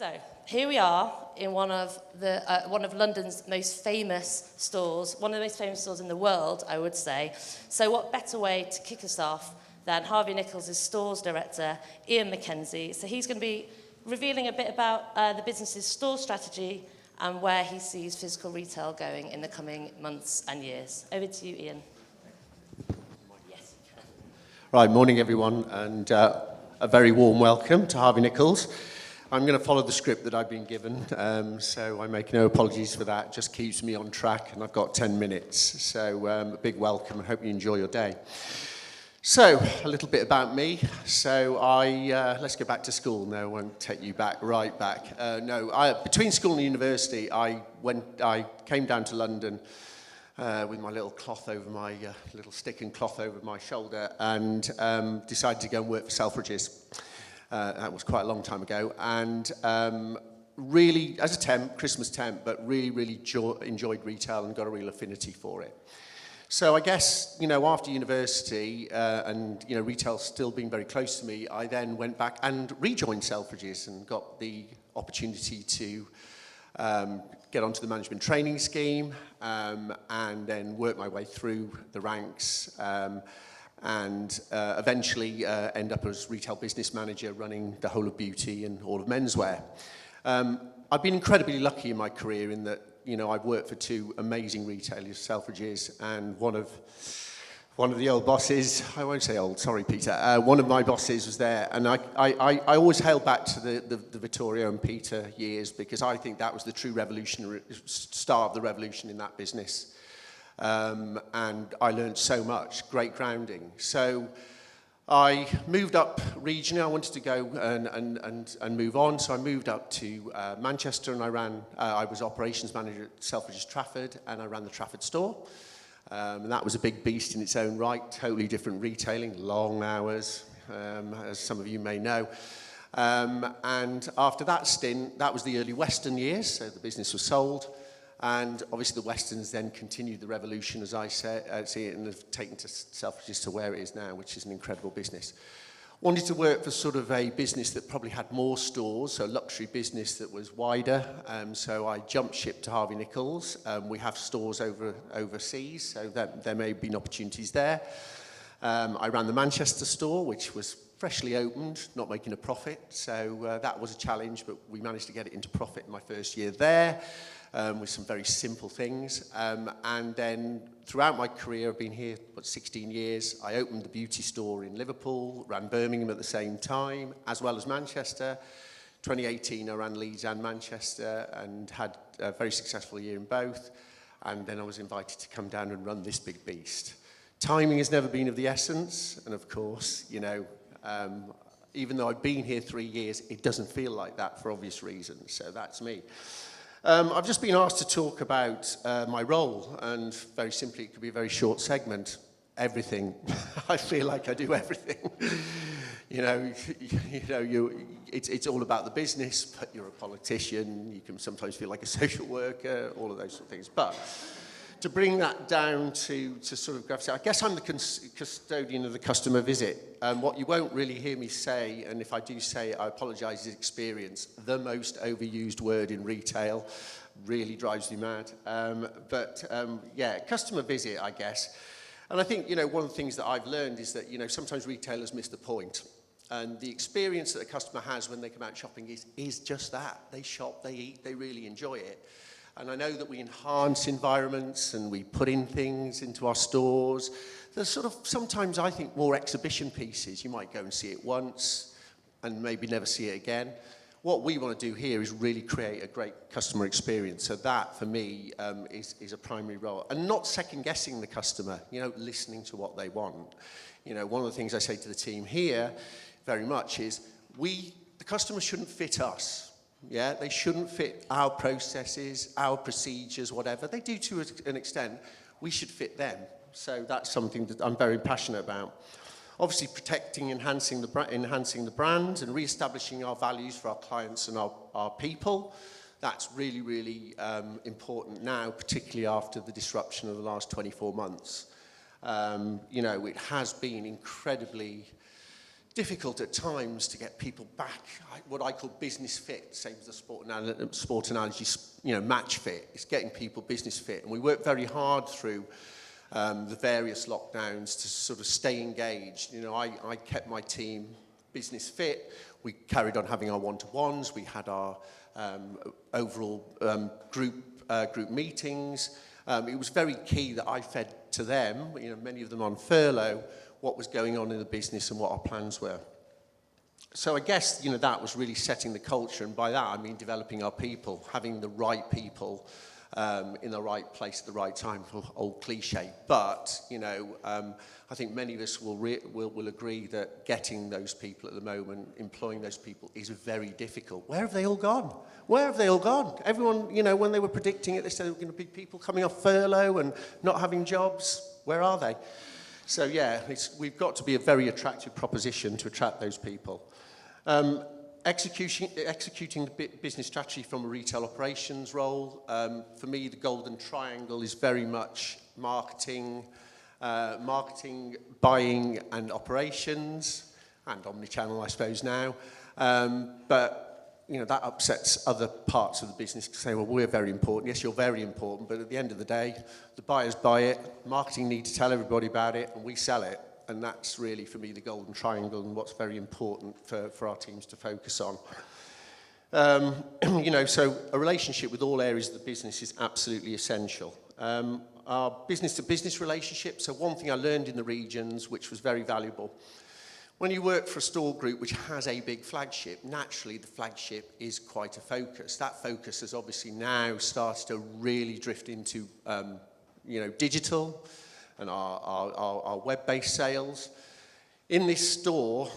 So here we are in one of London's most famous stores, one of the most famous stores in the world, I would say. So what better way to kick us off than Harvey Nichols' stores director, Ian McKenzie. So he's going to be revealing a bit about the business's store strategy and where he sees physical retail going in the coming months and years. Over to you, Ian. Yes. Right, morning everyone, and a very warm welcome to Harvey Nichols. I'm going to follow the script that I've been given, so I make no apologies for that. It just keeps me on track, and I've got 10 minutes. So a big welcome, and hope you enjoy your day. So, a little bit about me. So let's go back to school. No, I won't take you right back. Between school and university, I came down to London with my little cloth over my, little stick and cloth over my shoulder, and decided to go and work for Selfridges. That was quite a long time ago, and really, as a temp, Christmas temp, but really enjoyed retail and got a real affinity for it. So I guess, after university and, retail still being very close to me, I then went back and rejoined Selfridges and got the opportunity to get onto the management training scheme and then work my way through the ranks and eventually end up as retail business manager running the whole of beauty and all of menswear. I've been incredibly lucky in my career in that, I've worked for two amazing retailers, Selfridges, and one of the old bosses, I won't say old, sorry Peter, one of my bosses was there, and I always held back to the Vittorio and Peter years because I think that was the true revolutionary start of the revolution in that business. And I learned so much, great grounding. So I moved up regionally. I wanted to go and move on, so I moved up to Manchester, and I was operations manager at Selfridges Trafford, and I ran the Trafford store. And that was a big beast in its own right, totally different retailing, long hours, as some of you may know. And after that stint, that was the early Western years, so the business was sold. And obviously the Westerns then continued the revolution, as I see it, and have taken to Selfridges to where it is now, which is an incredible business. Wanted to work for sort of a business that probably had more stores, so a luxury business that was wider. So I jumped ship to Harvey Nichols. We have stores overseas, so there may have been opportunities there. I ran the Manchester store, which was freshly opened, not making a profit. So that was a challenge, but we managed to get it into profit in my first year there. With some very simple things. And then throughout my career, I've been here, 16 years. I opened the beauty store in Liverpool, ran Birmingham at the same time, as well as Manchester. 2018, I ran Leeds and Manchester and had a very successful year in both. And then I was invited to come down and run this big beast. Timing has never been of the essence. And of course, even though I've been here 3 years, it doesn't feel like that for obvious reasons. So that's me. I've just been asked to talk about my role, and very simply, it could be a very short segment. Everything. I feel like I do everything. It's all about the business, but you're a politician. You can sometimes feel like a social worker, all of those sort of things. But to bring that down to sort of gravity, I guess I'm the custodian of the customer visit. What you won't really hear me say, and if I do say it, I apologise, is experience. The most overused word in retail, really drives me mad. Customer visit, I guess. And I think, one of the things that I've learned is that, sometimes retailers miss the point. And the experience that the customer has when they come out shopping is just that. They shop, they eat, they really enjoy it. And I know that we enhance environments and we put in things into our stores. There's sort of sometimes, I think, more exhibition pieces. You might go and see it once and maybe never see it again. What we want to do here is really create a great customer experience. So that, for me, is a primary role. And not second-guessing the customer, listening to what they want. One of the things I say to the team here very much is the customer shouldn't fit us. Yeah, they shouldn't fit our processes, our procedures, whatever. They do to an extent. We should fit them. So that's something that I'm very passionate about. Obviously, protecting, enhancing the brand and re-establishing our values for our clients and our people. That's really, really important now, particularly after the disruption of the last 24 months. It has been incredibly difficult at times to get people back, what I call business fit, same as the sport analogy, match fit. It's getting people business fit. And we work very hard through the various lockdowns to sort of stay engaged. I kept my team business fit. We carried on having our one-to-ones. We had our overall group meetings. It was very key that I fed to them, many of them on furlough, what was going on in the business and what our plans were. So I guess, that was really setting the culture, and by that I mean developing our people, having the right people in the right place at the right time, old cliche. But, I think many of us will agree that getting those people at the moment, employing those people, is very difficult. Where have they all gone? Where have they all gone? Everyone, when they were predicting it, they said there were going to be people coming off furlough and not having jobs. Where are they? So yeah, we've got to be a very attractive proposition to attract those people. Executing the business strategy from a retail operations role. For me, the golden triangle is very much marketing, buying and operations, and omnichannel, I suppose, now. But that upsets other parts of the business to say, well, we're very important. Yes, you're very important, but at the end of the day, the buyers buy it, marketing need to tell everybody about it, and we sell it. And that's really, for me, the golden triangle and what's very important for our teams to focus on. So a relationship with all areas of the business is absolutely essential. Our business-to-business relationship, so one thing I learned in the regions, which was very valuable, when you work for a store group which has a big flagship, naturally the flagship is quite a focus. That focus has obviously now started to really drift into, digital and our web-based sales. In this store,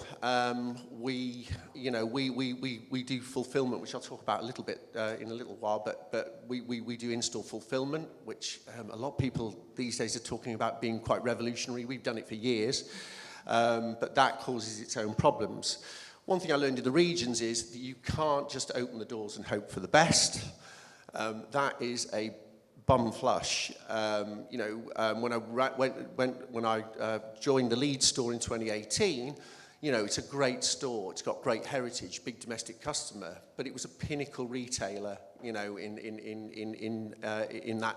we do fulfillment, which I'll talk about a little bit in a little while, but we do in-store fulfillment, which a lot of people these days are talking about being quite revolutionary. We've done it for years. But that causes its own problems. One thing I learned in the regions is that you can't just open the doors and hope for the best. That is a bum flush. When I joined the Leeds store in 2018, it's a great store. It's got great heritage, big domestic customer, but it was a pinnacle retailer, in that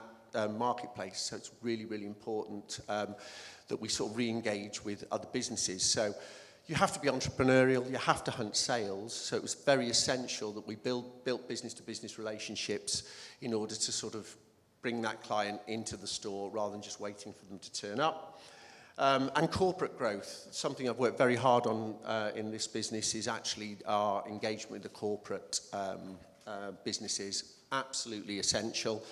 marketplace. So it's really, really important that we sort of re-engage with other businesses. So you have to be entrepreneurial, you have to hunt sales. So it was very essential that we built business-to-business relationships in order to sort of bring that client into the store rather than just waiting for them to turn up. And corporate growth, something I've worked very hard on in this business, is actually our engagement with the corporate businesses. Absolutely essential.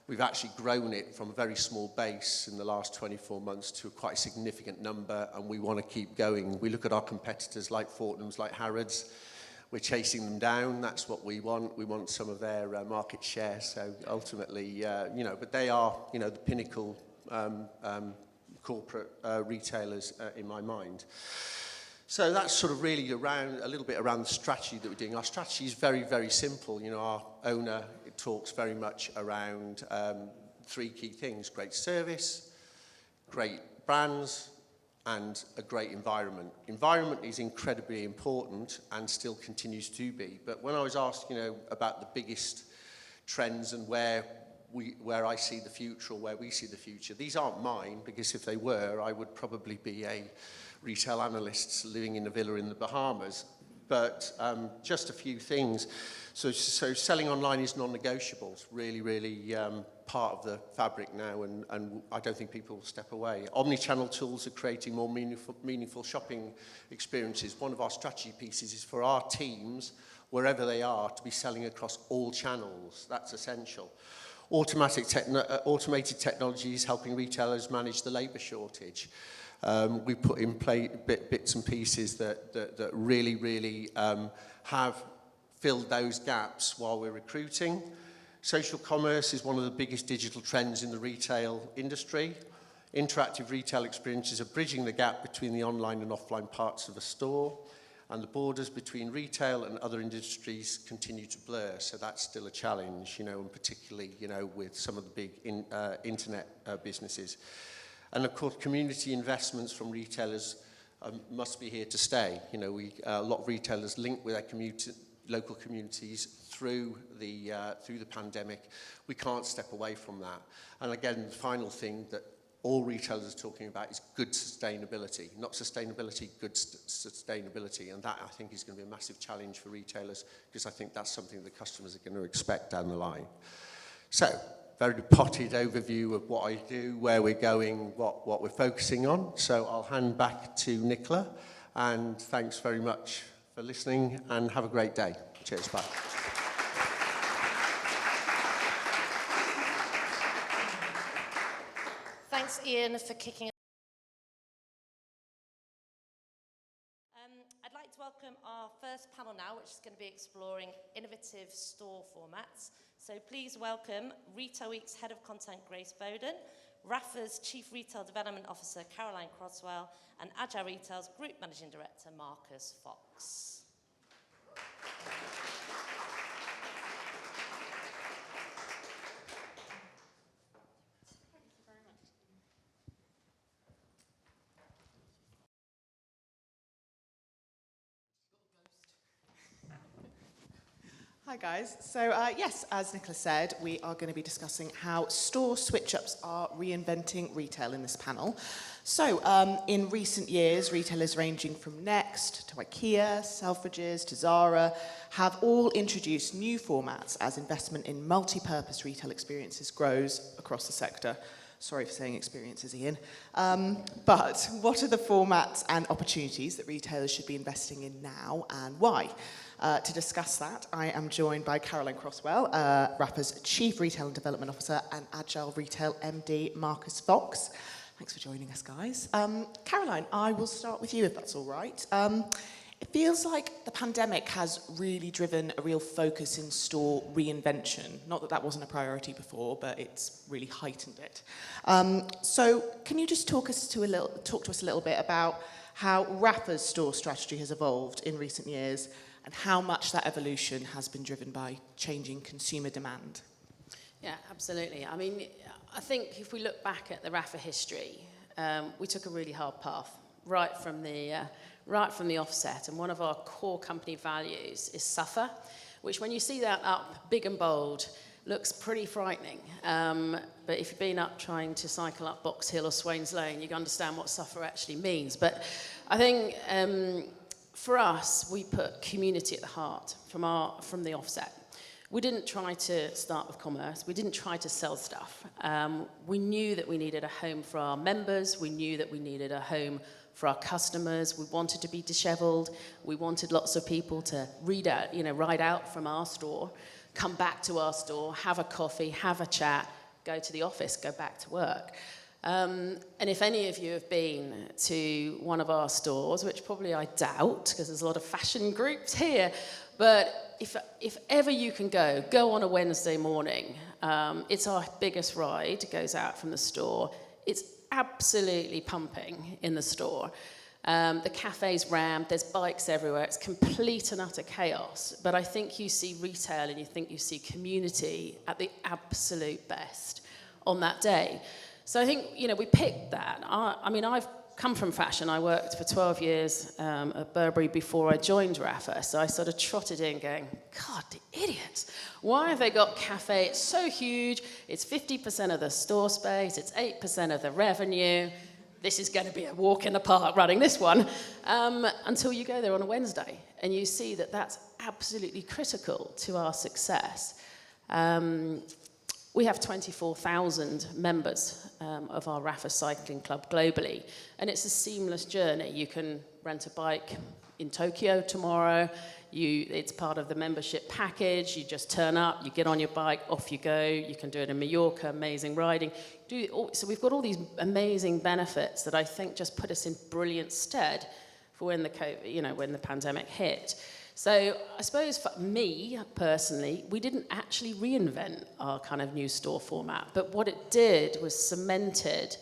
We've actually grown it from a very small base in the last 24 months to a quite significant number, and we want to keep going. We look at our competitors like Fortnum's, like Harrods. We're chasing them down. That's what we want. We want some of their market share. So ultimately, but they are, the pinnacle corporate retailers in my mind. So that's sort of really a little bit around the strategy that we're doing. Our strategy is very, very simple. Our owner talks very much around three key things: great service, great brands, and a great environment. Environment is incredibly important and still continues to be. But when I was asked, about the biggest trends and where I see the future, or where we see the future, these aren't mine, because if they were, I would probably be a retail analyst living in a villa in the Bahamas. But just a few things. So selling online is non-negotiable. It's really, really part of the fabric now, and I don't think people will step away. Omnichannel tools are creating more meaningful shopping experiences. One of our strategy pieces is for our teams, wherever they are, to be selling across all channels. That's essential. Automated technologies helping retailers manage the labour shortage. We put in play bits and pieces that really, really have filled those gaps while we're recruiting. Social commerce is one of the biggest digital trends in the retail industry. Interactive retail experiences are bridging the gap between the online and offline parts of a store, and the borders between retail and other industries continue to blur. So that's still a challenge, and particularly, with some of the big internet businesses. And of course, community investments from retailers must be here to stay. You know, a lot of retailers link with their local communities through the pandemic. We can't step away from that. And again, the final thing that all retailers are talking about is good sustainability. Not sustainability, good sustainability. And that, I think, is going to be a massive challenge for retailers, because I think that's something the customers are going to expect down the line. So, very potted overview of what I do, where we're going, what we're focusing on. So I'll hand back to Nicola, and thanks very much for listening, and have a great day. Cheers, bye. Thanks, Ian, for kicking. I'd like to welcome our first panel now, which is going to be exploring innovative store formats. So please welcome Retail Week's Head of Content, Grace Bowden, Rafa's Chief Retail Development Officer, Caroline Croswell, and Agile Retail's Group Managing Director, Marcus Fox. Hi guys, so yes, as Nicola said, we are going to be discussing how store switch-ups are reinventing retail in this panel. So in recent years, retailers ranging from Next to IKEA, Selfridges to Zara have all introduced new formats as investment in multi-purpose retail experiences grows across the sector. Sorry for saying experiences, Ian. But what are the formats and opportunities that retailers should be investing in now, and why? To discuss that, I am joined by Caroline Croswell, Rafa's Chief Retail and Development Officer, and Agile Retail MD, Marcus Fox. Thanks for joining us, guys. Caroline, I will start with you, if that's all right. It feels like the pandemic has really driven a real focus in store reinvention. Not that that wasn't a priority before, but it's really heightened it. So can you just talk to us a little bit about how Rafa's store strategy has evolved in recent years, and how much that evolution has been driven by changing consumer demand? Yeah, absolutely. I mean, I think if we look back at the Rafa history, we took a really hard path right from the offset. And one of our core company values is suffer, which when you see that up big and bold, looks pretty frightening. But if you've been up trying to cycle up Box Hill or Swains Lane, you can understand what suffer actually means. But I think for us, we put community at the heart from the offset. We didn't try to start with commerce. We didn't try to sell stuff. We knew that we needed a home for our members. We knew that we needed a home for our customers. We wanted to be dishevelled. We wanted lots of people to ride out from our store, come back to our store, have a coffee, have a chat, go to the office, go back to work. And if any of you have been to one of our stores, which probably I doubt, because there's a lot of fashion groups here, but if ever you can go on a Wednesday morning. It's our biggest ride, goes out from the store. It's absolutely pumping in the store. The cafe's rammed, there's bikes everywhere, it's complete and utter chaos. But I think you see retail and you think you see community at the absolute best on that day. So I think, we picked that. I mean, I've come from fashion. I worked for 12 years at Burberry before I joined Rafa. So I sort of trotted in going, God, the idiots. Why have they got cafe? It's so huge. It's 50% of the store space. It's 8% of the revenue. This is going to be a walk in the park running this one. Until you go there on a Wednesday and you see that that's absolutely critical to our success. We have 24,000 members of our Rafa Cycling Club globally, and it's a seamless journey. You can rent a bike in Tokyo tomorrow. It's part of the membership package. You just turn up, you get on your bike, off you go. You can do it in Mallorca, amazing riding. So we've got all these amazing benefits that I think just put us in brilliant stead for when the COVID, when the pandemic hit. So I suppose for me, personally, we didn't actually reinvent our kind of new store format, but what it did was cemented,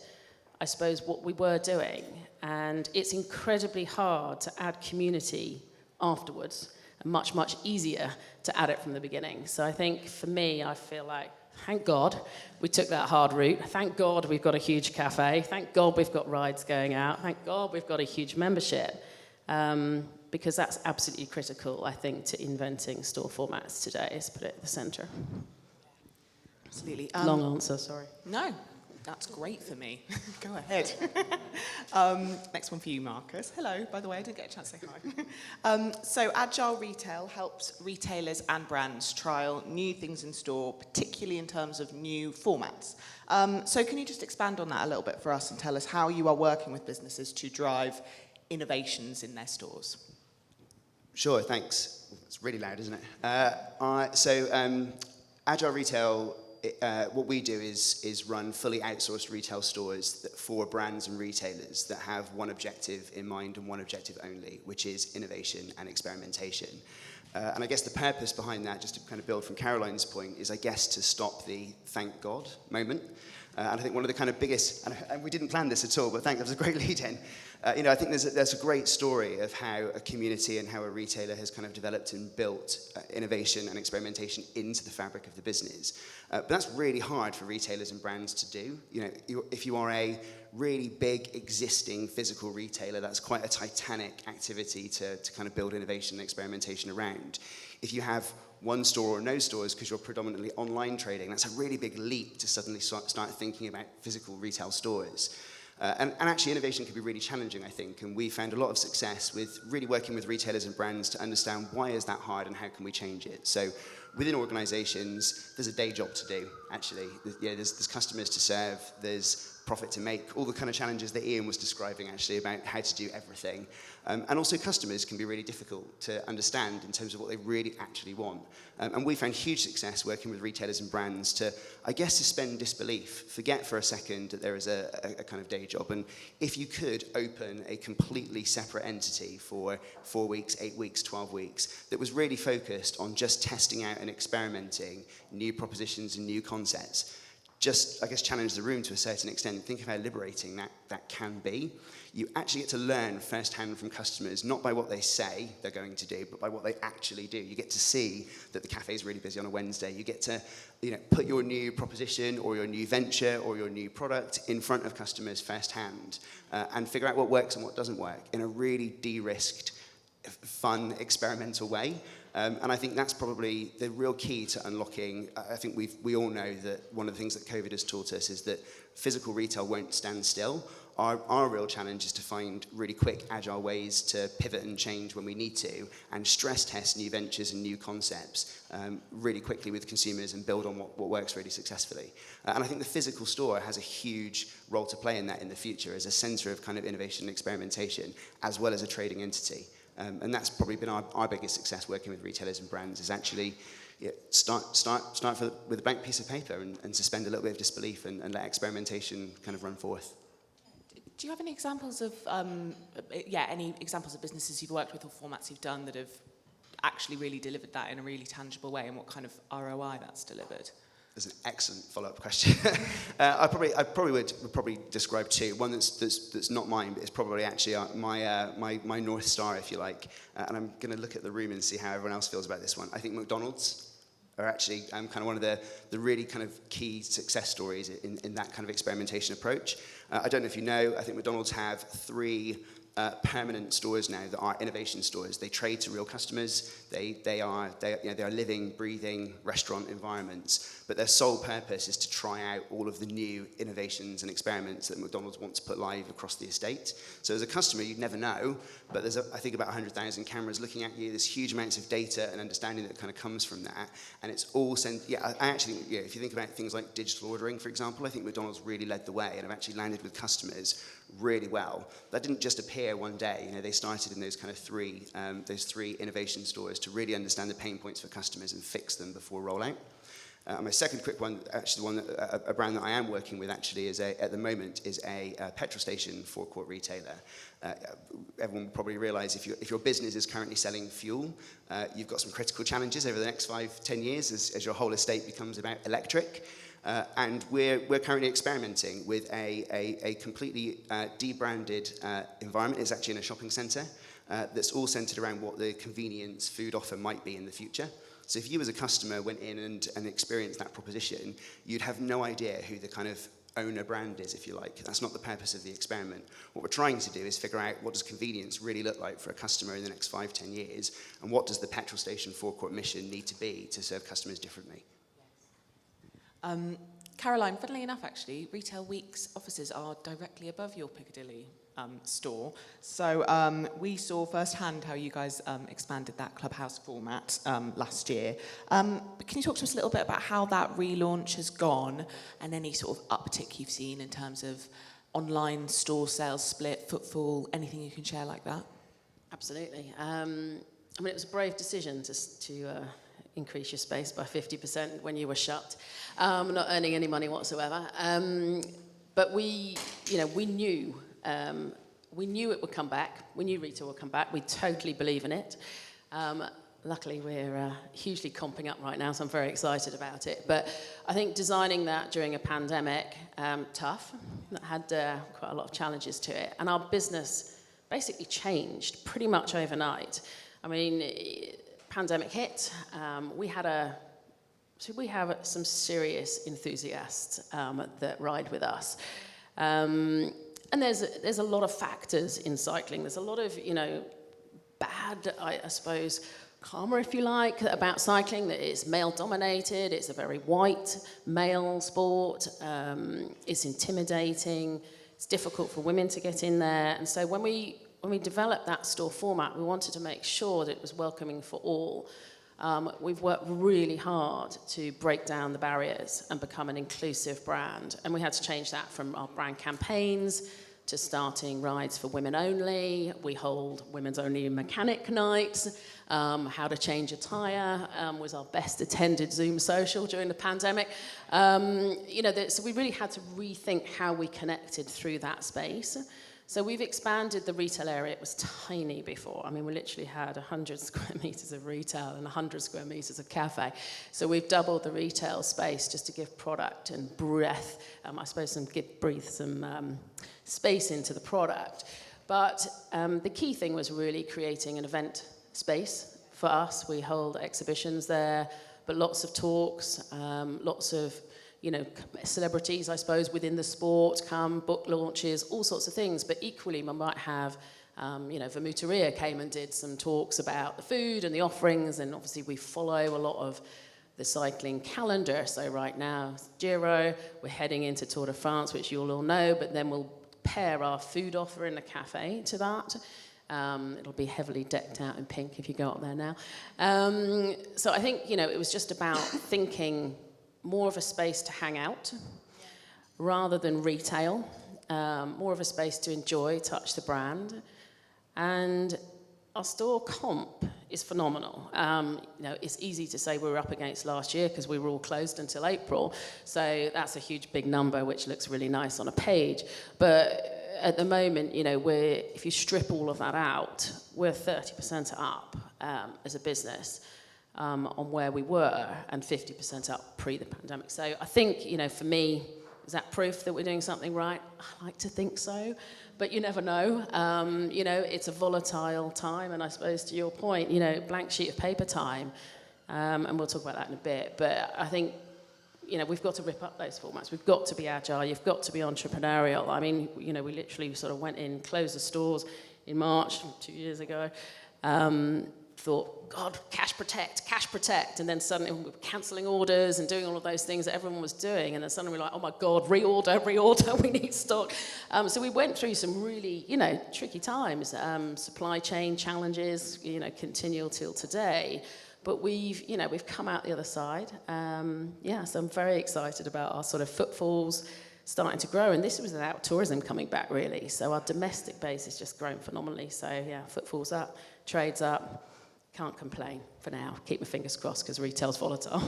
I suppose, what we were doing. And it's incredibly hard to add community afterwards, and much, much easier to add it from the beginning. So I think for me, I feel like Thank God we took that hard route. Thank God we've got a huge cafe. Thank God we've got rides going out. Thank God we've got a huge membership. Because that's absolutely critical, I think, to inventing store formats today, is put it at the centre. Absolutely. Long answer, sorry. No, that's great for me. Go ahead. Next one for you, Marcus. Hello, by the way, I didn't get a chance to say hi. So Agile Retail helps retailers and brands trial new things in store, particularly in terms of new formats. So can you just expand on that a little bit for us and tell us how you are working with businesses to drive innovations in their stores? Sure, thanks. It's really loud, isn't it? Agile Retail, what we do is run fully outsourced retail stores for brands and retailers that have one objective in mind and one objective only, which is innovation and experimentation. And I guess the purpose behind that, just to kind of build from Caroline's point, is I guess to stop the thank God moment. And I think one of the kind of biggest, and we didn't plan this at all, but that was a great lead in. I think there's a great story of how a community and how a retailer has kind of developed and built innovation and experimentation into the fabric of the business. But that's really hard for retailers and brands to do. If you are a really big existing physical retailer, that's quite a titanic activity to kind of build innovation and experimentation around. If you have one store or no stores because you're predominantly online trading, that's a really big leap to suddenly start thinking about physical retail stores. And actually innovation can be really challenging, I think, and we found a lot of success with really working with retailers and brands to understand why is that hard and how can we change it. So within organizations, there's a day job to do, actually. There's customers to serve, there's profit to make, all the kind of challenges that Ian was describing, actually, about how to do everything. And also customers can be really difficult to understand in terms of what they really actually want. And we found huge success working with retailers and brands to, I guess, suspend disbelief, forget for a second that there is a kind of day job. And if you could open a completely separate entity for 4 weeks, 8 weeks, 12 weeks, that was really focused on just testing out and experimenting new propositions and new concepts, just, I guess, challenge the room to a certain extent. Think of how liberating that can be. You actually get to learn firsthand from customers, not by what they say they're going to do, but by what they actually do. You get to see that the cafe is really busy on a Wednesday. You get to put your new proposition or your new venture or your new product in front of customers firsthand and figure out what works and what doesn't work in a really de-risked, fun, experimental way. And I think that's probably the real key to unlocking. I think we all know that one of the things that COVID has taught us is that physical retail won't stand still. Our real challenge is to find really quick, agile ways to pivot and change when we need to, and stress test new ventures and new concepts really quickly with consumers and build on what works really successfully. And I think the physical store has a huge role to play in that in the future as a center of kind of innovation and experimentation, as well as a trading entity. And that's probably been our biggest success working with retailers and brands, is actually start with a blank piece of paper and suspend a little bit of disbelief and let experimentation kind of run forth. Do you have any examples of businesses you've worked with or formats you've done that have actually really delivered that in a really tangible way, and what kind of ROI that's delivered? That's an excellent follow-up question. I probably would describe two. One that's not mine, but it's probably actually my North Star, if you like. And I'm going to look at the room and see how everyone else feels about this one. I think McDonald's are actually kind of one of the really kind of key success stories in that kind of experimentation approach. I don't know if you know, I think McDonald's have 3 permanent stores now that are innovation stores. They trade to real customers. They are living, breathing restaurant environments. But their sole purpose is to try out all of the new innovations and experiments that McDonald's wants to put live across the estate. So as a customer, you'd never know, but there's I think about 100,000 cameras looking at you. There's huge amounts of data and understanding that kind of comes from that, and it's all sent. Yeah, I actually, if you think about things like digital ordering, for example, I think McDonald's really led the way, and I've actually landed with customers really well. That didn't just appear one day. They started in those kind of 3 innovation stores to really understand the pain points for customers and fix them before rollout. My second quick one, actually one a brand that I am working with actually at the moment is a petrol station forecourt retailer. Everyone will probably realise if your business is currently selling fuel, you've got some critical challenges over the next 5-10 years as your whole estate becomes about electric. And we're currently experimenting with a completely debranded environment. It's actually in a shopping centre that's all centred around what the convenience food offer might be in the future. So if you as a customer went in and experienced that proposition, you'd have no idea who the kind of owner brand is, if you like. That's not the purpose of the experiment. What we're trying to do is figure out what does convenience really look like for a customer in the next 5-10 years, and what does the petrol station forecourt mission need to be to serve customers differently. Caroline, funnily enough, actually, Retail Week's offices are directly above your Piccadilly store. So we saw firsthand how you guys expanded that clubhouse format last year. But can you talk to us a little bit about how that relaunch has gone and any sort of uptick you've seen in terms of online store sales split, footfall, anything you can share like that? Absolutely. I mean, it was a brave decision to increase your space by 50% when you were shut, not earning any money whatsoever. But we knew it would come back. We knew retail would come back. We totally believe in it. Luckily, we're hugely comping up right now, so I'm very excited about it. But I think designing that during a pandemic, tough. That had quite a lot of challenges to it. And our business basically changed pretty much overnight. I mean, pandemic hit. We have some serious enthusiasts that ride with us. And there's a lot of factors in cycling. There's a lot of, bad, I suppose, karma, if you like, about cycling, that it's male-dominated, it's a very white male sport, it's intimidating, it's difficult for women to get in there. And so when we developed that store format, we wanted to make sure that it was welcoming for all. We've worked really hard to break down the barriers and become an inclusive brand. And we had to change that from our brand campaigns to starting rides for women only. We hold women's only mechanic nights. How to change a tyre was our best attended Zoom social during the pandemic. So we really had to rethink how we connected through that space. So we've expanded the retail area. It was tiny before. I mean, we literally had 100 square meters of retail and 100 square meters of cafe. So we've doubled the retail space just to give product and breath, I suppose, and breathe some space into the product. But the key thing was really creating an event space for us. We hold exhibitions there, but lots of talks, lots of celebrities, I suppose, within the sport come, book launches, all sorts of things. But equally, we might have, Vermuteria came and did some talks about the food and the offerings, and obviously we follow a lot of the cycling calendar. So right now, Giro, we're heading into Tour de France, which you'll all know, but then we'll pair our food offer in the cafe to that. It'll be heavily decked out in pink if you go up there now. So I think, it was just about thinking more of a space to hang out rather than retail, more of a space to enjoy, touch the brand. And our store comp is phenomenal. It's easy to say we're up against last year because we were all closed until April. So that's a huge, big number, which looks really nice on a page. But at the moment, if you strip all of that out, we're 30% up as a business. On where we were, and 50% up pre the pandemic. So I think, for me, is that proof that we're doing something right? I like to think so, but you never know. It's a volatile time, and I suppose to your point, blank sheet of paper time, and we'll talk about that in a bit. But I think, we've got to rip up those formats. We've got to be agile. You've got to be entrepreneurial. I mean, we literally sort of went in, closed the stores in March 2 years ago. Thought, God, cash protect, and then suddenly we were cancelling orders and doing all of those things that everyone was doing, and then suddenly we're like, oh my God, reorder, we need stock. So we went through some really, tricky times, supply chain challenges, continue till today, but we've come out the other side. So I'm very excited about our sort of footfalls starting to grow, and this was without tourism coming back really, so our domestic base has just grown phenomenally. So footfalls up, trades up. Can't complain for now. Keep my fingers crossed because retail's volatile.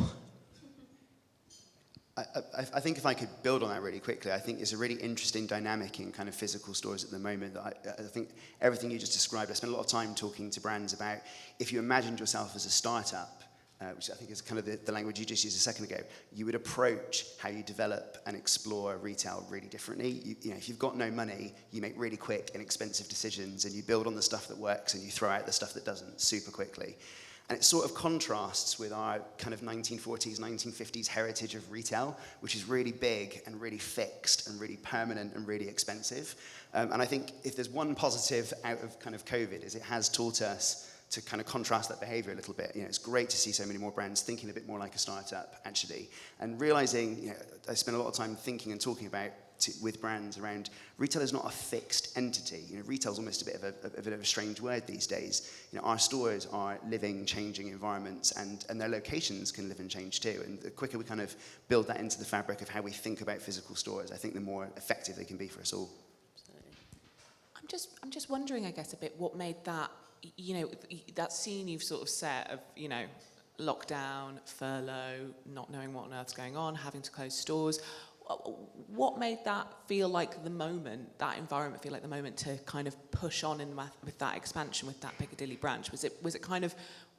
I think if I could build on that really quickly, I think there's a really interesting dynamic in kind of physical stores at the moment. I think everything you just described, I spent a lot of time talking to brands about if you imagined yourself as a startup, which I think is kind of the language you just used a second ago, you would approach how you develop and explore retail really differently. If you've got no money, you make really quick and expensive decisions, and you build on the stuff that works and you throw out the stuff that doesn't super quickly. And it sort of contrasts with our kind of 1940s, 1950s heritage of retail, which is really big and really fixed and really permanent and really expensive. And I think if there's one positive out of kind of COVID is it has taught us to kind of contrast that behavior a little bit. You know, it's great to see so many more brands thinking a bit more like a startup, actually, and realizing, you know, I spend a lot of time thinking and talking about with brands around retail is not a fixed entity. You know, retail is almost a bit of a strange word these days. You know, our stores are living, changing environments, and their locations can live and change too. And the quicker we kind of build that into the fabric of how we think about physical stores, I think the more effective they can be for us all. I'm just wondering, I guess, a bit what made that, you know, that scene you've sort of set of, you know, lockdown, furlough, not knowing what on earth's going on, having to close stores. What made that feel like the moment, that environment feel like the moment to kind of push on with that expansion, with that Piccadilly branch? Was it kind of,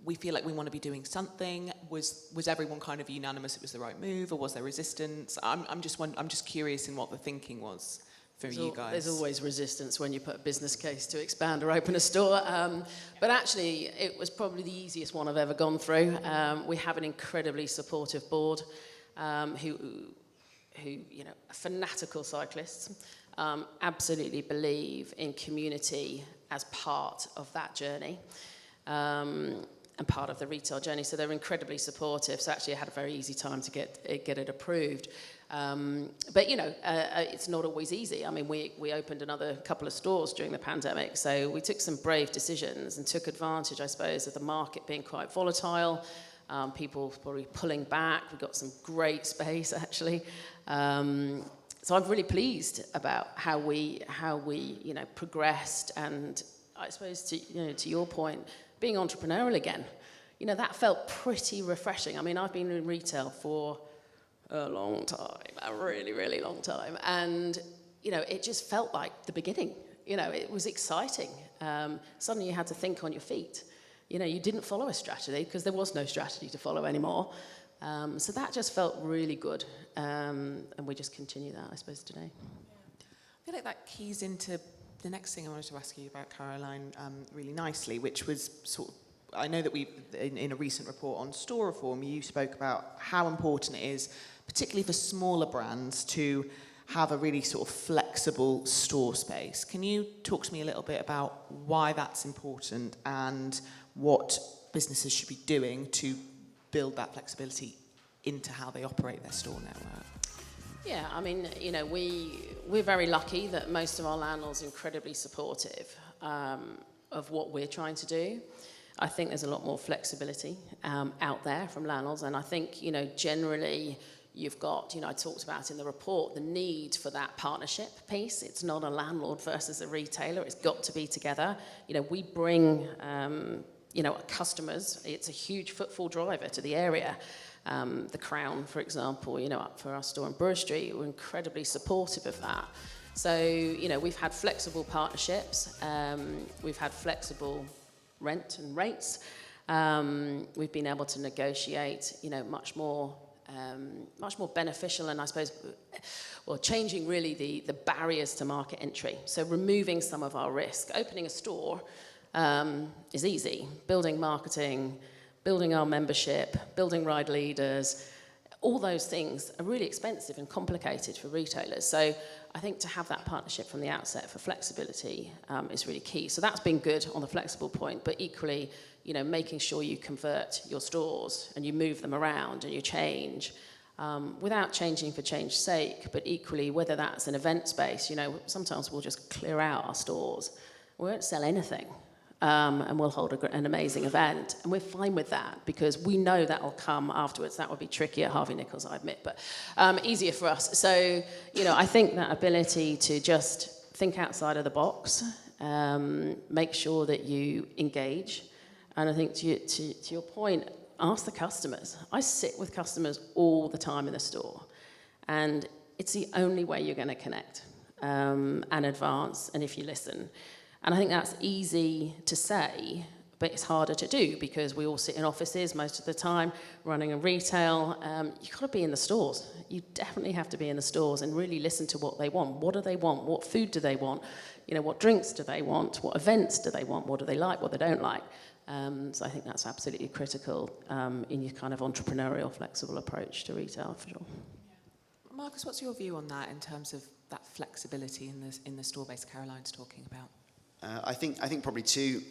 we feel like we want to be doing something? Was everyone kind of unanimous it was the right move, or was there resistance? I'm just curious in what the thinking was for you guys. There's always resistance when you put a business case to expand or open a store. But actually, it was probably the easiest one I've ever gone through. We have an incredibly supportive board who, you know, are fanatical cyclists, absolutely believe in community as part of that journey. And part of the retail journey, so they're incredibly supportive. So actually I had a very easy time to get it approved. But you know, it's not always easy. I mean, we opened another couple of stores during the pandemic, so we took some brave decisions and took advantage, I suppose, of the market being quite volatile, people probably pulling back. We got some great space, actually. So I'm really pleased about how we you know, progressed, and I suppose to your point, being entrepreneurial again, you know, that felt pretty refreshing. I mean, I've been in retail for a long time, a really, really long time. And, you know, it just felt like the beginning. You know, it was exciting. Suddenly you had to think on your feet. You know, you didn't follow a strategy because there was no strategy to follow anymore. So that just felt really good. And we just continue that, I suppose, today. I feel like that keys into the next thing I wanted to ask you about, Caroline, really nicely, which was sort of, I know that in a recent report on store reform, you spoke about how important it is, particularly for smaller brands, to have a really sort of flexible store space. Can you talk to me a little bit about why that's important and what businesses should be doing to build that flexibility into how they operate their store network? Yeah, I mean, you know, we're very lucky that most of our landlords are incredibly supportive of what we're trying to do. I think there's a lot more flexibility out there from landlords, and I think, you know, generally you've got, you know, I talked about in the report, the need for that partnership piece. It's not a landlord versus a retailer. It's got to be together. You know, we bring, you know, customers. It's a huge footfall driver to the area. The Crown, for example, you know, up for our store in Brewer Street, we're incredibly supportive of that. So, you know, we've had flexible partnerships. We've had flexible rent and rates. We've been able to negotiate, you know, much more beneficial, and I suppose, well, changing really the barriers to market entry. So removing some of our risk. Opening a store is easy. Building marketing, building our membership, building ride leaders, all those things are really expensive and complicated for retailers. So I think to have that partnership from the outset for flexibility is really key. So that's been good on the flexible point, but equally, you know, making sure you convert your stores and you move them around and you change without changing for change's sake, but equally, whether that's an event space, you know, sometimes we'll just clear out our stores. We won't sell anything. And we'll hold an amazing event. And we're fine with that because we know that will come afterwards. That would be tricky at Harvey Nichols, I admit, but easier for us. So, you know, I think that ability to just think outside of the box, make sure that you engage. And I think to your point, ask the customers. I sit with customers all the time in the store. And it's the only way you're going to connect and advance, and if you listen. And I think that's easy to say, but it's harder to do because we all sit in offices most of the time, running a retail. You've got to be in the stores. You definitely have to be in the stores and really listen to what they want. What do they want? What food do they want? You know, what drinks do they want? What events do they want? What do they like? What they don't like? So I think that's absolutely critical in your kind of entrepreneurial, flexible approach to retail, for sure. Marcus, what's your view on that in terms of that flexibility in the store base Caroline's talking about? I think probably two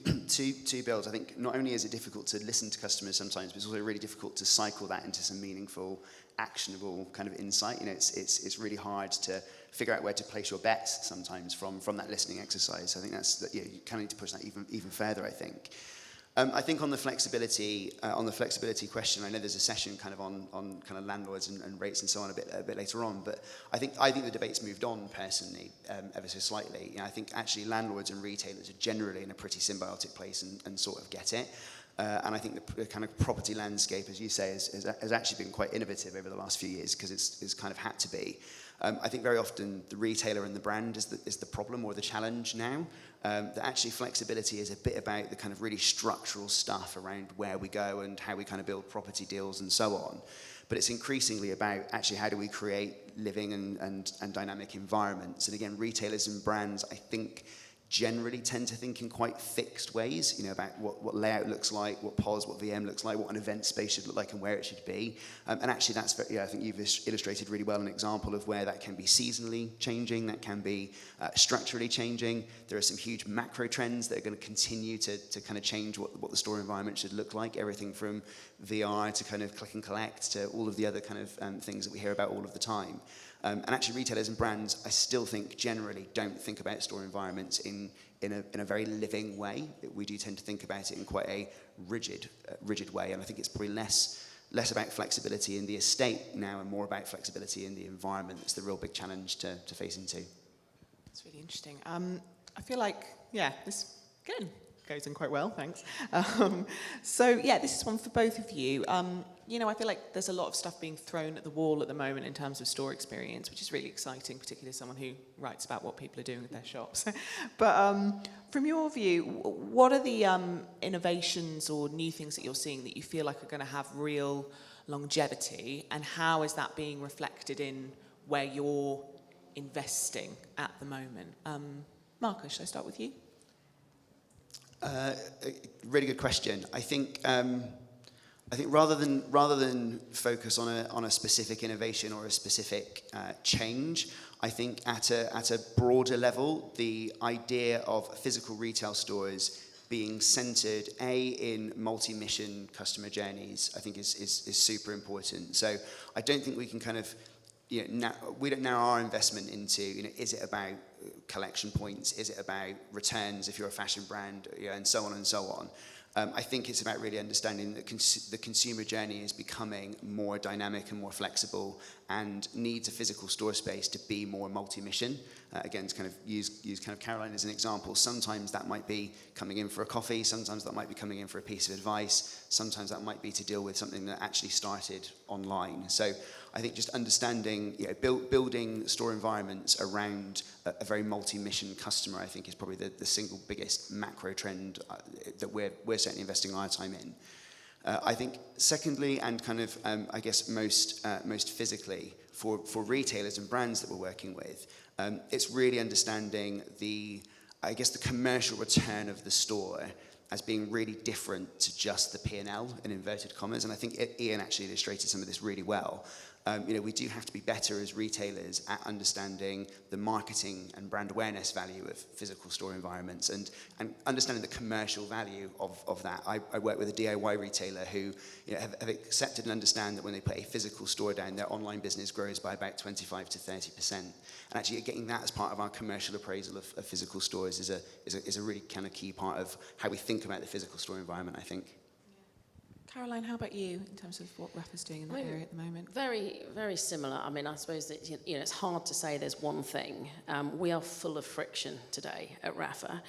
builds. I think not only is it difficult to listen to customers sometimes, but it's also really difficult to cycle that into some meaningful, actionable kind of insight. You know, it's really hard to figure out where to place your bets sometimes from that listening exercise. So I think you kind of need to push that even further, I think. I think on the flexibility question, I know there's a session kind of on kind of landlords and rates and so on a bit later on, but I think the debate's moved on personally ever so slightly. You know, I think actually landlords and retailers are generally in a pretty symbiotic place and sort of get it. And I think the kind of property landscape, as you say, has actually been quite innovative over the last few years because it's kind of had to be. I think very often the retailer and the brand is the problem or the challenge now. That actually flexibility is a bit about the kind of really structural stuff around where we go and how we kind of build property deals and so on. But it's increasingly about actually how do we create living and dynamic environments. And again, retailers and brands, I think, generally tend to think in quite fixed ways, you know, about what layout looks like, what POS, what VM looks like, what an event space should look like and where it should be. And actually that's, I think you've illustrated really well an example of where that can be seasonally changing, that can be structurally changing. There are some huge macro trends that are going to continue to kind of change what the store environment should look like, everything from VR to kind of click and collect to all of the other kind of things that we hear about all of the time. And actually retailers and brands, I still think generally don't think about store environments in a very living way. We do tend to think about it in quite a rigid way, and I think it's probably less about flexibility in the estate now and more about flexibility in the environment. That's the real big challenge to face into. That's really interesting. I feel like, this, again, goes in quite well, thanks. This is one for both of you. I feel like there's a lot of stuff being thrown at the wall at the moment in terms of store experience, which is really exciting, particularly as someone who writes about what people are doing with their shops. But from your view, what are the innovations or new things that you're seeing that you feel like are going to have real longevity, and how is that being reflected in where you're investing at the moment? Marcus, should I start with you? Really good question. I think rather than focus on a specific innovation or a specific change, I think at a broader level, the idea of physical retail stores being centered in multi-mission customer journeys, I think is super important. So I don't think we can kind of we don't narrow our investment into, is it about collection points? Is it about returns if you're a fashion brand, and so on and so on. I think it's about really understanding that the consumer journey is becoming more dynamic and more flexible and needs a physical store space to be more multi-mission. Again, to kind of use kind of Caroline as an example, sometimes that might be coming in for a coffee, sometimes that might be coming in for a piece of advice, sometimes that might be to deal with something that actually started online. So I think just understanding, building store environments around a very multi-mission customer, I think is probably the single biggest macro trend that we're certainly investing our time in. I think secondly, and kind of I guess most physically for retailers and brands that we're working with, it's really understanding the commercial return of the store as being really different to just the P&L in inverted commas. And I think Ian actually illustrated some of this really well. We do have to be better as retailers at understanding the marketing and brand awareness value of physical store environments and understanding the commercial value of that. I work with a DIY retailer who have accepted and understand that when they put a physical store down, their online business grows by about 25 to 30%. And actually getting that as part of our commercial appraisal of physical stores is a really kind of key part of how we think about the physical store environment, I think. Caroline, how about you in terms of what RAFA's doing in that area at the moment? Very, very similar. I mean, I suppose that it's hard to say there's one thing. We are full of friction today at RAFA.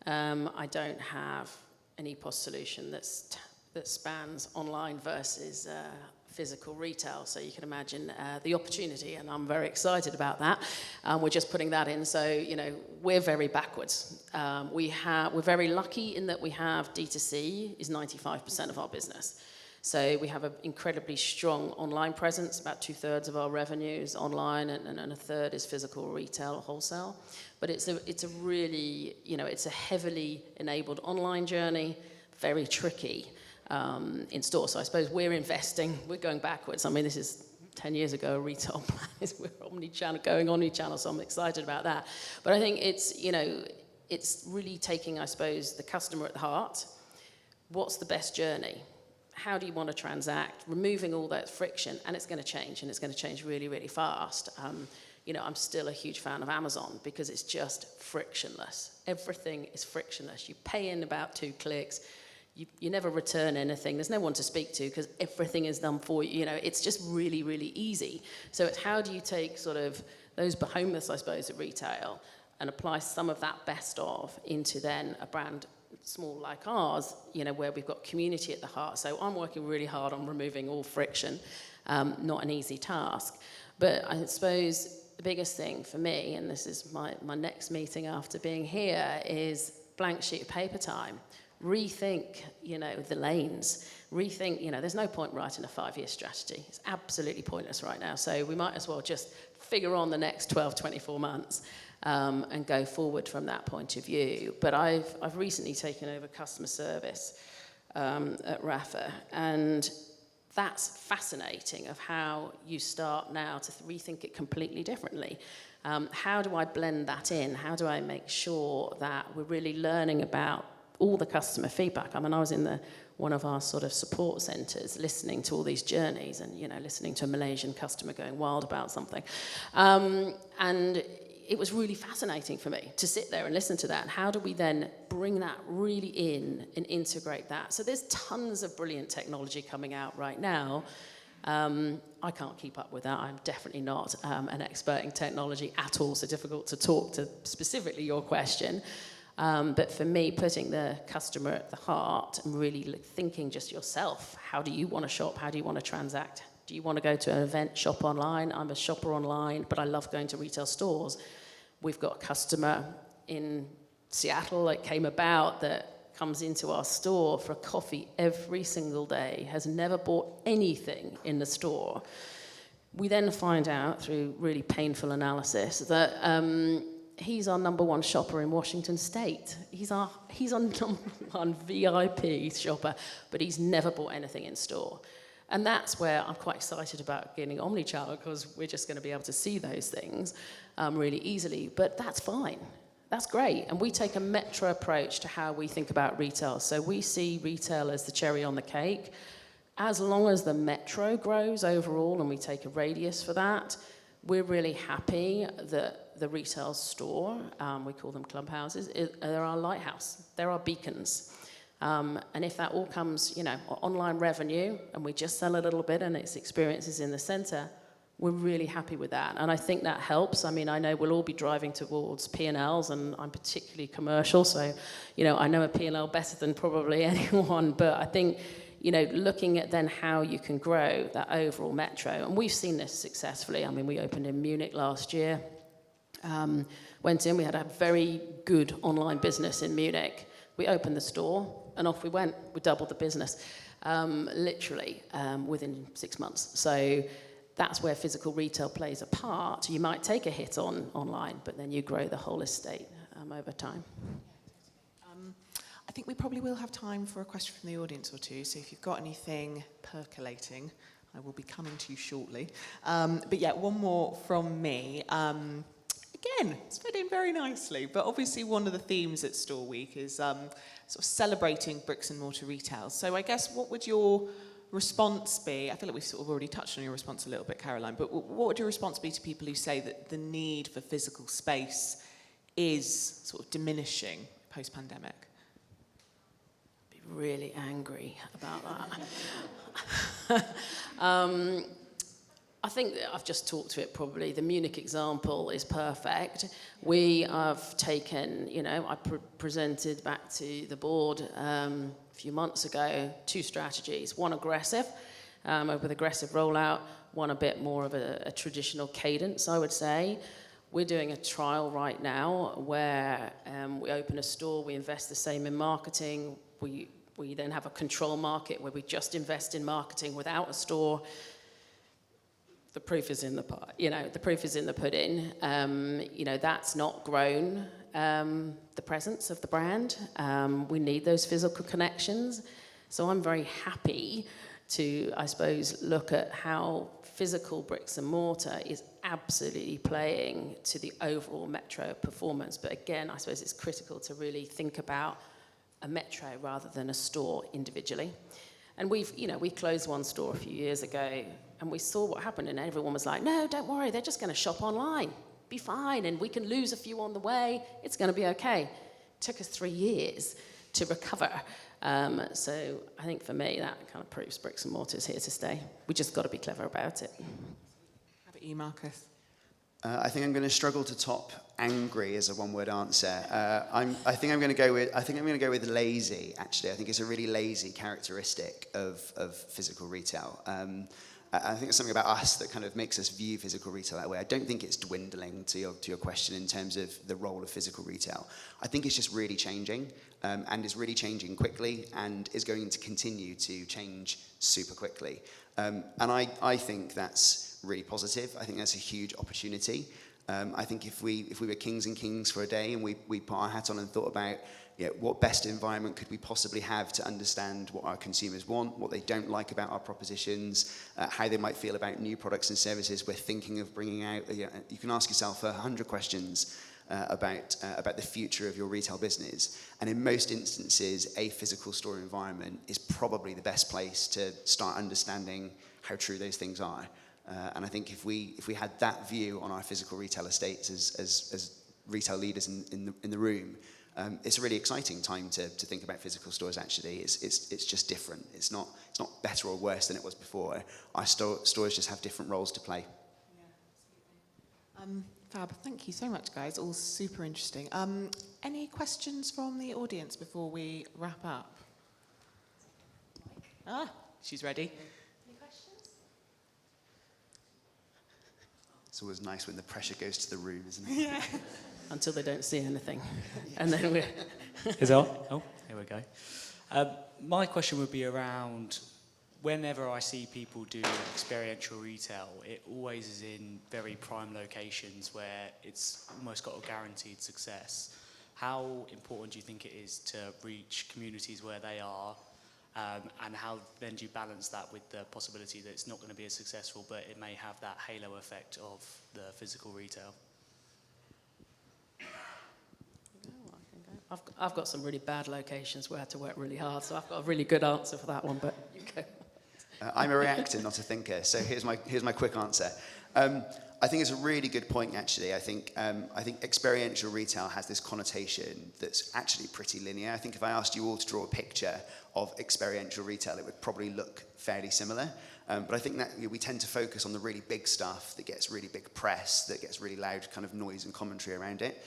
I don't have an EPOS solution that spans online versus physical retail. So you can imagine the opportunity, and I'm very excited about that. We're just putting that in. So, we're very backwards. We're very lucky in that we have D2C is 95% of our business. So we have an incredibly strong online presence. About 2/3 of our revenue is online, and a third is physical retail or wholesale. But it's a really, it's a heavily enabled online journey. very tricky in store. So I suppose we're going backwards. I mean, this is 10 years ago, a retail plan is we're going omni-channel, so I'm excited about that. But I think it's really taking, I suppose, the customer at the heart. What's the best journey? How do you want to transact? Removing all that friction, and it's going to change, and it's going to change really, really fast. I'm still a huge fan of Amazon because it's just frictionless. Everything is frictionless. You pay in about 2 clicks. You never return anything. There's no one to speak to because everything is done for you. It's just really, really easy. So it's how do you take sort of those behemoths, I suppose, at retail and apply some of that best of into then a brand small like ours, where we've got community at the heart. So I'm working really hard on removing all friction. Not an easy task. But I suppose the biggest thing for me, and this is my next meeting after being here, is blank sheet of paper time. Rethink, the lanes. Rethink, there's no point writing a 5-year strategy. It's absolutely pointless right now. So we might as well just figure on the next 12, 24 months and go forward from that point of view. But I've recently taken over customer service at Rafa, and that's fascinating of how you start now to rethink it completely differently. How do I blend that in? How do I make sure that we're really learning about all the customer feedback? I mean, I was in one of our sort of support centres listening to all these journeys and, listening to a Malaysian customer going wild about something. And it was really fascinating for me to sit there and listen to that. And how do we then bring that really in and integrate that? So there's tons of brilliant technology coming out right now. I can't keep up with that. I'm definitely not an expert in technology at all, so difficult to talk to specifically your question. But for me, putting the customer at the heart and really thinking just yourself, how do you want to shop? How do you want to transact? Do you want to go to an event, shop online? I'm a shopper online, but I love going to retail stores. We've got a customer in Seattle that came about that comes into our store for a coffee every single day, has never bought anything in the store. We then find out through really painful analysis that he's our number 1 shopper in Washington State. He's our number 1 VIP shopper, but he's never bought anything in store. And that's where I'm quite excited about getting omni-channel, because we're just going to be able to see those things really easily. But that's fine. That's great. And we take a metro approach to how we think about retail. So we see retail as the cherry on the cake. As long as the metro grows overall and we take a radius for that, we're really happy that the retail store, we call them clubhouses, they're our lighthouse. They're our beacons. And if that all comes, online revenue, and we just sell a little bit and its experiences in the centre, we're really happy with that. And I think that helps. I mean, I know we'll all be driving towards P&Ls, and I'm particularly commercial, so, I know a P&L better than probably anyone. But I think, looking at then how you can grow that overall metro, and we've seen this successfully. I mean, we opened in Munich last year. Went in, we had a very good online business in Munich. We opened the store, and off we went. We doubled the business, literally, within 6 months. So that's where physical retail plays a part. You might take a hit online, but then you grow the whole estate over time. I think we probably will have time for a question from the audience or two, so if you've got anything percolating, I will be coming to you shortly. But yeah, one more from me. Again, it's fit in very nicely, but obviously one of the themes at Store Week is sort of celebrating bricks and mortar retail. So I guess what would your response be? I feel like we've sort of already touched on your response a little bit, Caroline, but what would your response be to people who say that the need for physical space is sort of diminishing post-pandemic? Be really angry about that. I think that I've just talked to it probably. The Munich example is perfect. We have taken, I presented back to the board a few months ago 2 strategies. One aggressive, with aggressive rollout, one a bit more of a traditional cadence, I would say. We're doing a trial right now where we open a store, we invest the same in marketing, we then have a control market where we just invest in marketing without a store. The proof is in the the proof is in the pudding. That's not grown the presence of the brand. We need those physical connections. So I'm very happy to, I suppose, look at how physical bricks and mortar is absolutely playing to the overall Metro performance. But again, I suppose it's critical to really think about a Metro rather than a store individually. And we closed one store a few years ago, and we saw what happened, and everyone was like, no, don't worry, they're just going to shop online. Be fine, and we can lose a few on the way. It's going to be okay. It took us 3 years to recover. So I think for me, that kind of proves bricks and mortar is here to stay. We just got to be clever about it. How about you, Marcus? I think I'm going to struggle to top angry as a one-word answer. I think I'm going to go with lazy. Actually, I think it's a really lazy characteristic of physical retail. I think it's something about us that kind of makes us view physical retail that way. I don't think it's dwindling, to your question, in terms of the role of physical retail. I think it's just really changing, and is really changing quickly, and is going to continue to change super quickly. And I think that's really positive. I think that's a huge opportunity. I think if we were kings and kings for a day, and we put our hat on and thought about, what best environment could we possibly have to understand what our consumers want, what they don't like about our propositions, how they might feel about new products and services we're thinking of bringing out. You can ask yourself 100 questions about the future of your retail business. And in most instances, a physical store environment is probably the best place to start understanding how true those things are. And I think if we had that view on our physical retail estates as retail leaders in the room, it's a really exciting time to think about physical stores. Actually, it's just different. It's not better or worse than it was before. Our stores just have different roles to play. Yeah, absolutely. Fab. Thank you so much, guys. All super interesting. Any questions from the audience before we wrap up? She's ready. Any questions? It's always nice when the pressure goes to the room, isn't it? Yeah. Until they don't see anything. And then we're... Is that on? Oh, here we go. My question would be around, whenever I see people do experiential retail, it always is in very prime locations where it's almost got a guaranteed success. How important do you think it is to reach communities where they are? And how then do you balance that with the possibility that it's not going to be as successful, but it may have that halo effect of the physical retail? I've got some really bad locations where I had to work really hard, so I've got a really good answer for that one, but you go. I'm a reactor, not a thinker, so here's my quick answer. I think it's a really good point, actually. I think experiential retail has this connotation that's actually pretty linear. I think if I asked you all to draw a picture of experiential retail, it would probably look fairly similar. But I think that we tend to focus on the really big stuff that gets really big press, that gets really loud kind of noise and commentary around it.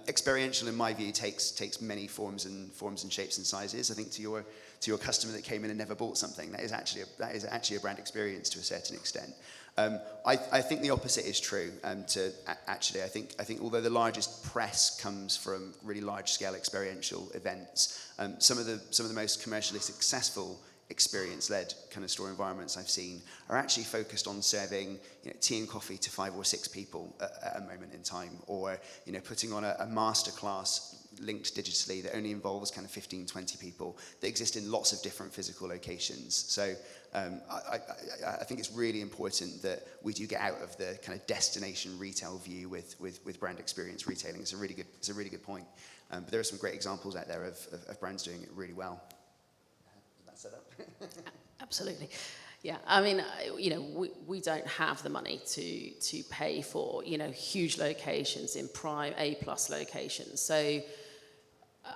Experiential, in my view, takes many forms and shapes and sizes. I think to your customer that came in and never bought something, that is actually a brand experience to a certain extent. I think the opposite is true. I think although the largest press comes from really large scale experiential events, some of the most commercially successful experience-led kind of store environments I've seen are actually focused on serving tea and coffee to 5 or 6 people at a moment in time, or putting on a masterclass linked digitally that only involves kind of 15, 20 people that exist in lots of different physical locations. So I think it's really important that we do get out of the kind of destination retail view with brand experience retailing. It's a really good point. But there are some great examples out there of brands doing it really well. Set up. Absolutely. Yeah, I mean, we don't have the money to pay for, huge locations in prime A+ locations. So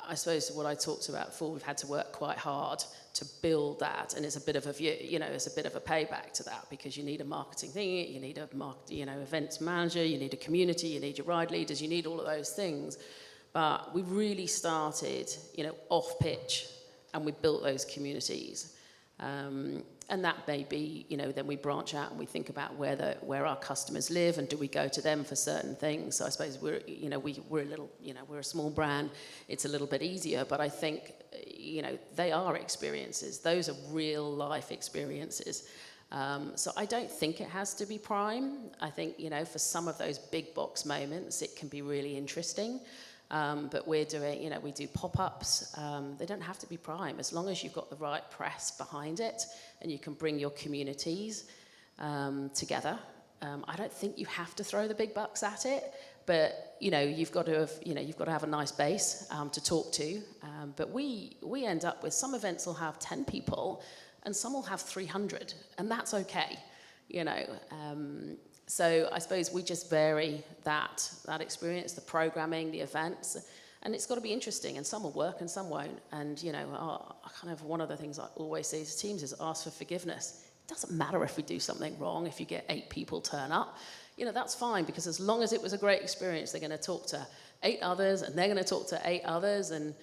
I suppose what I talked about before, we've had to work quite hard to build that, and it's a bit of a view, it's a bit of a payback to that, because you need a marketing thing, you need a events manager, you need a community, you need your ride leaders, you need all of those things. But we really started, off pitch, and we built those communities. And that may be, then we branch out and we think about where our customers live, and do we go to them for certain things. So I suppose we're a little, we're a small brand. It's a little bit easier, but I think, they are experiences. Those are real life experiences. So I don't think it has to be prime. I think, for some of those big box moments, it can be really interesting. But we're doing, you know, we do pop-ups. They don't have to be prime, as long as you've got the right press behind it and you can bring your communities together. I don't think you have to throw the big bucks at it, but you know, you've got to have a nice base to talk to. But we end up with some events will have 10 people, and some will have 300, and that's okay, you know. So I suppose we just vary that experience, the programming, the events, and it's got to be interesting. And some will work, and some won't. And you know, kind of one of the things I always say to teams is ask for forgiveness. It doesn't matter if we do something wrong, if you get 8 people turn up. You know, that's fine, because as long as it was a great experience, they're going to talk to 8 others, and they're going to talk to 8 others. And,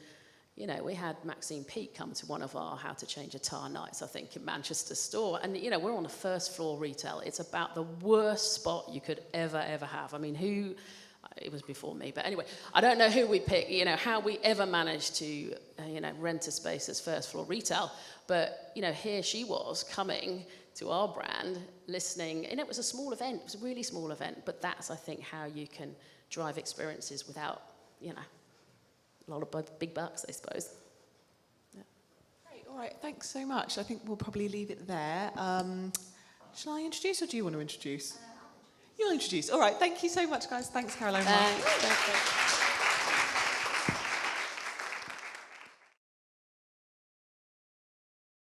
you know, we had Maxine Peake come to one of our How to Change a Tire nights, I think, in Manchester store. And, you know, we're on the first floor retail. It's about the worst spot you could ever have. I mean, it was before me, but anyway, I don't know who we picked, you know, how we ever managed to, you know, rent a space as first floor retail. But, you know, here she was coming to our brand, listening, and it was a small event. It was a really small event, but that's, I think, how you can drive experiences without, you know, a lot of big bucks, I suppose. Yeah. Great, all right, thanks so much. I think we'll probably leave it there. Shall I introduce, or do you want to introduce? You'll introduce. All right, thank you so much, guys. Thanks, Caroline. Thanks.